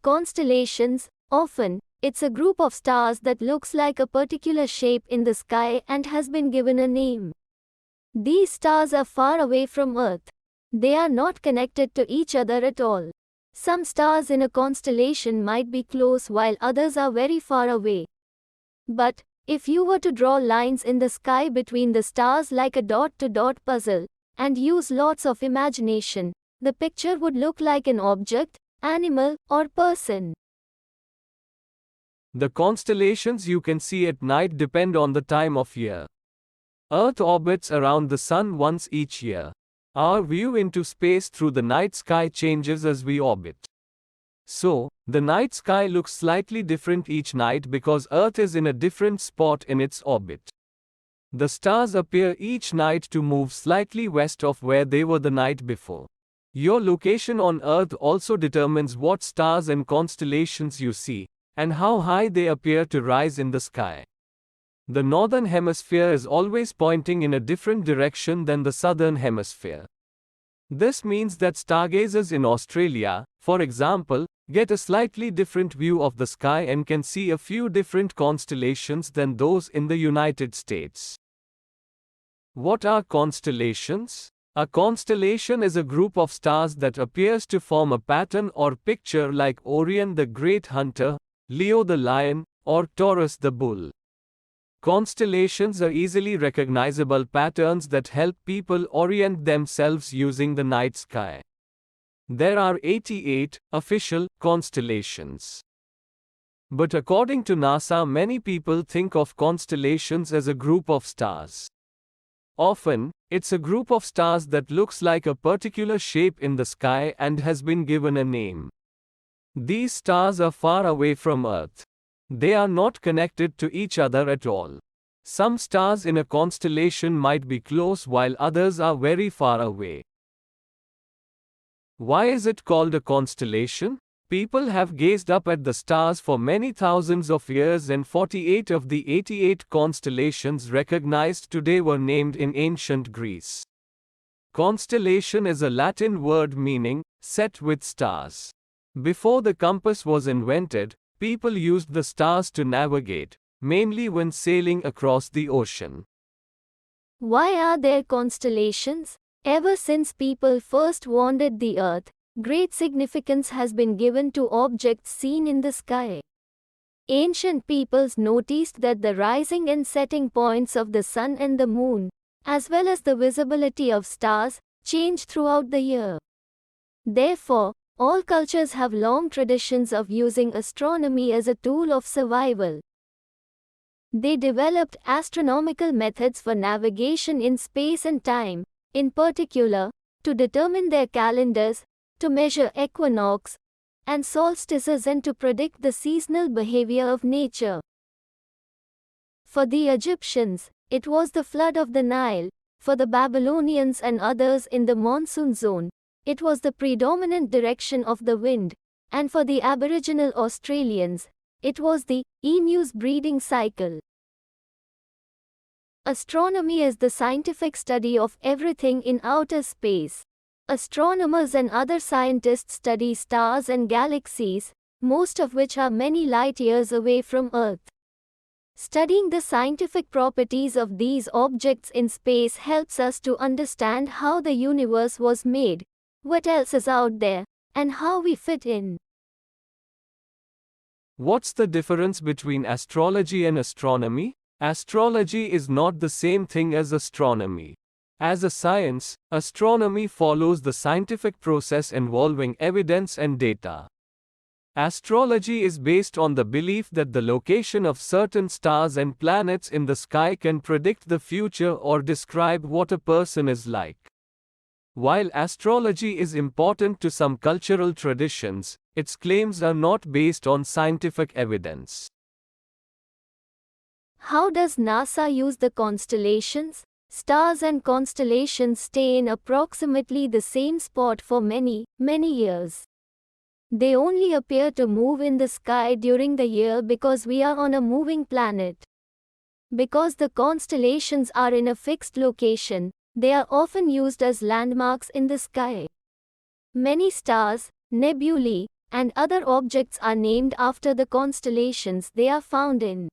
Constellations, often, it's a group of stars that looks like a particular shape in the sky and has been given a name. These stars are far away from Earth. They are not connected to each other at all. Some stars in a constellation might be close while others are very far away. But, if you were to draw lines in the sky between the stars like a dot-to-dot puzzle, and use lots of imagination, the picture would look like an object, animal, or person. The constellations you can see at night depend on the time of year. Earth orbits around the Sun once each year. Our view into space through the night sky changes as we orbit. So, the night sky looks slightly different each night because Earth is in a different spot in its orbit. The stars appear each night to move slightly west of where they were the night before. Your location on Earth also determines what stars and constellations you see, and how high they appear to rise in the sky. The northern hemisphere is always pointing in a different direction than the southern hemisphere. This means that stargazers in Australia, for example, get a slightly different view of the sky and can see a few different constellations than those in the United States. What are constellations? A constellation is a group of stars that appears to form a pattern or picture like Orion the Great Hunter, Leo the Lion, or Taurus the Bull. Constellations are easily recognizable patterns that help people orient themselves using the night sky. There are 88 official constellations. But according to NASA, many people think of constellations as a group of stars. Often, it's a group of stars that looks like a particular shape in the sky and has been given a name. These stars are far away from Earth. They are not connected to each other at all. Some stars in a constellation might be close while others are very far away. Why is it called a constellation? People have gazed up at the stars for many thousands of years, and 48 of the 88 constellations recognized today were named in ancient Greece. Constellation is a Latin word meaning set with stars. Before the compass was invented, people used the stars to navigate, mainly when sailing across the ocean. Why are there constellations? Ever since people first wandered the Earth, great significance has been given to objects seen in the sky. Ancient peoples noticed that the rising and setting points of the sun and the moon, as well as the visibility of stars, change throughout the year. Therefore, all cultures have long traditions of using astronomy as a tool of survival. They developed astronomical methods for navigation in space and time, in particular, to determine their calendars, to measure equinox and solstices, and to predict the seasonal behavior of nature. For the Egyptians, it was the flood of the Nile. For the Babylonians and others in the monsoon zone, it was the predominant direction of the wind, and for the Aboriginal Australians, it was the emu's breeding cycle. Astronomy is the scientific study of everything in outer space. Astronomers and other scientists study stars and galaxies, most of which are many light years away from Earth. Studying the scientific properties of these objects in space helps us to understand how the universe was made, what else is out there, and how we fit in. What's the difference between astrology and astronomy? Astrology is not the same thing as astronomy. As a science, astronomy follows the scientific process involving evidence and data. Astrology is based on the belief that the location of certain stars and planets in the sky can predict the future or describe what a person is like. While astrology is important to some cultural traditions, its claims are not based on scientific evidence. How does NASA use the constellations? Stars and constellations stay in approximately the same spot for many, many years. They only appear to move in the sky during the year because we are on a moving planet. Because the constellations are in a fixed location, they are often used as landmarks in the sky. Many stars, nebulae, and other objects are named after the constellations they are found in.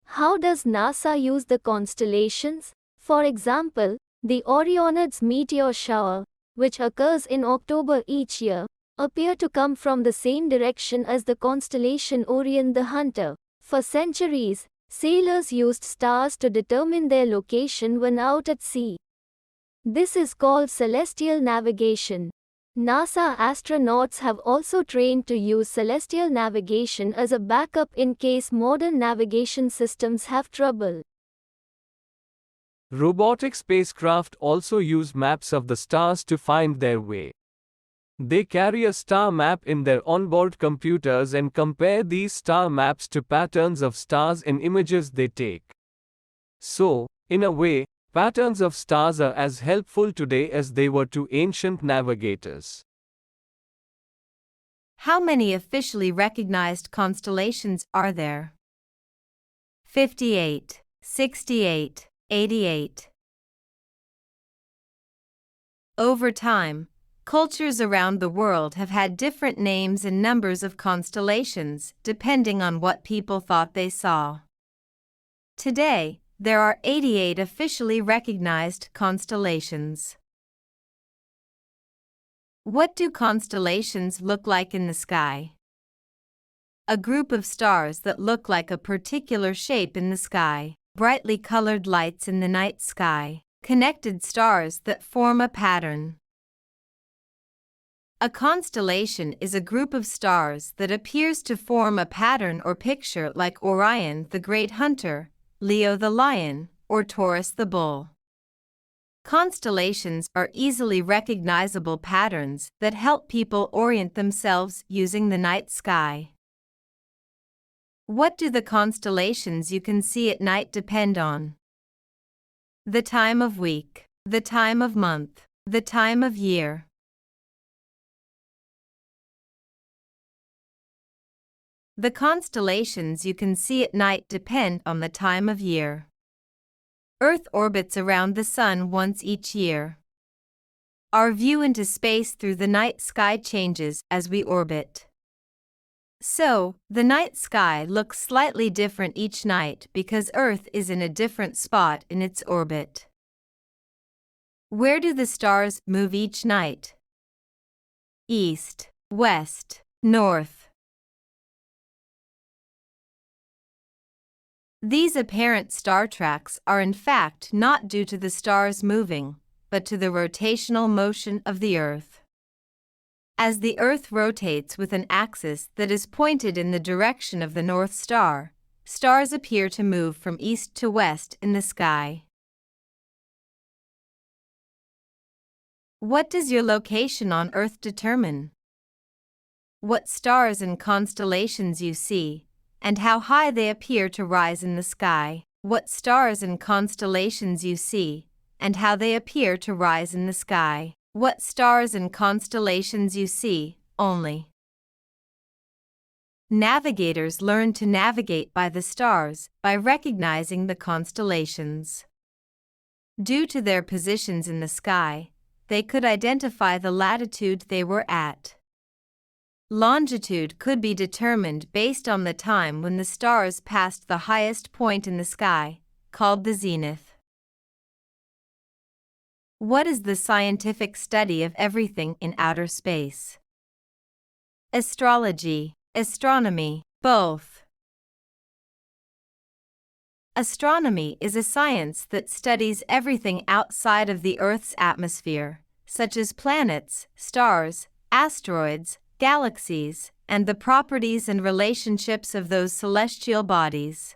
How does NASA use the constellations? For example, the Orionids meteor shower, which occurs in October each year, appear to come from the same direction as the constellation Orion the Hunter. For centuries, sailors used stars to determine their location when out at sea. This is called celestial navigation. NASA astronauts have also trained to use celestial navigation as a backup in case modern navigation systems have trouble. Robotic spacecraft also use maps of the stars to find their way. They carry a star map in their onboard computers and compare these star maps to patterns of stars in images they take. So, in a way, patterns of stars are as helpful today as they were to ancient navigators. How many officially recognized constellations are there? 58, 68, 88. Over time, cultures around the world have had different names and numbers of constellations, depending on what people thought they saw. Today, there are 88 officially recognized constellations. What do constellations look like in the sky? A group of stars that look like a particular shape in the sky, brightly colored lights in the night sky, connected stars that form a pattern. A constellation is a group of stars that appears to form a pattern or picture like Orion the Great Hunter, Leo the Lion, or Taurus the Bull. Constellations are easily recognizable patterns that help people orient themselves using the night sky. What do the constellations you can see at night depend on? The time of week, the time of month, the time of year. The constellations you can see at night depend on the time of year. Earth orbits around the Sun once each year. Our view into space through the night sky changes as we orbit. So, the night sky looks slightly different each night because Earth is in a different spot in its orbit. Where do the stars move each night? East, west, north. These apparent star tracks are in fact not due to the stars moving, but to the rotational motion of the Earth. As the Earth rotates with an axis that is pointed in the direction of the North Star, stars appear to move from east to west in the sky. What does your location on Earth determine? What stars and constellations you see, and how high they appear to rise in the sky. What stars and constellations you see, and how they appear to rise in the sky. What stars and constellations you see, only. Navigators learn to navigate by the stars by recognizing the constellations. Due to their positions in the sky, they could identify the latitude they were at. Longitude could be determined based on the time when the stars passed the highest point in the sky, called the zenith. What is the scientific study of everything in outer space? Astrology, astronomy, both. Astronomy is a science that studies everything outside of the Earth's atmosphere, such as planets, stars, asteroids, galaxies, and the properties and relationships of those celestial bodies.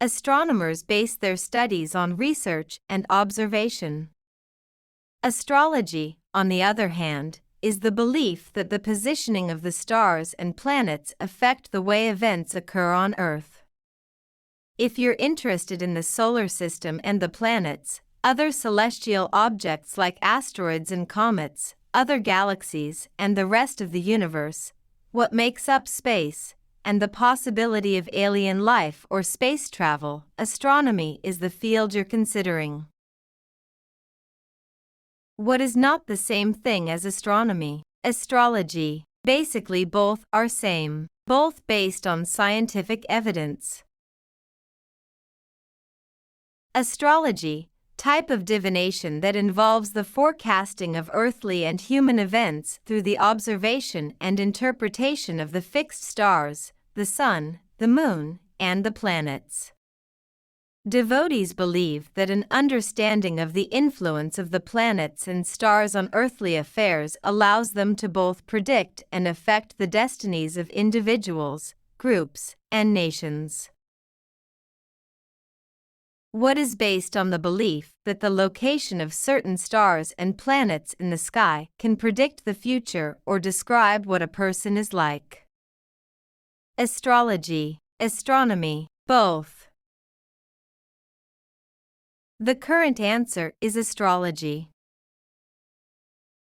Astronomers base their studies on research and observation. Astrology, on the other hand, is the belief that the positioning of the stars and planets affect the way events occur on Earth. If you're interested in the solar system and the planets, other celestial objects like asteroids and comets, other galaxies, and the rest of the universe, what makes up space, and the possibility of alien life or space travel, astronomy is the field you're considering. What is not the same thing as astronomy? Astrology. Basically, both are same, both based on scientific evidence. Astrology, type of divination that involves the forecasting of earthly and human events through the observation and interpretation of the fixed stars, the sun, the moon, and the planets. Devotees believe that an understanding of the influence of the planets and stars on earthly affairs allows them to both predict and affect the destinies of individuals, groups, and nations. What is based on the belief that the location of certain stars and planets in the sky can predict the future or describe what a person is like? Astrology, astronomy, both. The current answer is astrology.